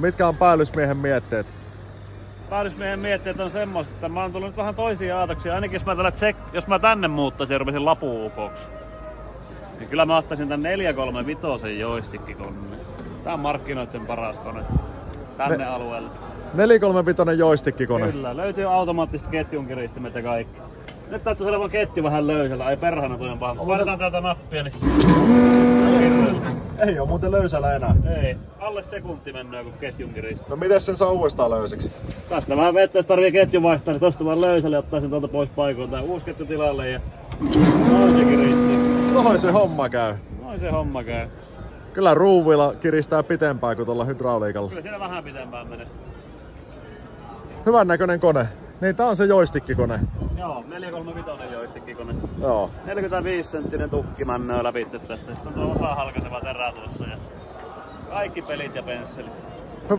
Mitkä on päällysmiehen mietteet? Päällysmiehen mietteet on semmoista, että mä oon tullut nyt vähän toisia aatoksia. Ainakin jos mä tänne muuttaisin ja rupesin lapu-ukoksi, niin kyllä mä ottaisin tän 435 joystick-koneen. Tää on markkinoiden paras kone tänne alueelle. 435 joystick-kone? Kyllä, löytyy automaattiset ketjunkiristimet ja kaikki. Nyt täytyy saada vaan ketju vähän löysällä. Ai perhana toi on paha. Painetaan täältä nappia, niin... Ei oo muuten löysällä enää. Ei. Alle sekunti mennään kun ketjunkiristi. No miten sen saa uudestaan löysäksi? Tästä vähän vettä, jos tarvii ketju vaihtaa, niin tosta vaan löysälle ja ottaa sen tuolta pois paikoilta. Tää uusi ketju tilalle ja... Noin se kiristii. Noin se homma käy. Noin se homma käy. Kyllä ruuvilla kiristää pitempään kuin tuolla hydrauliikalla. Kyllä siinä vähän pitempään menee. Hyvän näköinen kone. Niin tää on se joystick-kone. Joo, 435 joystick-kone. Joo. 45 senttinen tukki männöö läpi tästä. Sitten on tuo osa halkaiseva terä tuossa ja kaikki pelit ja pensselit.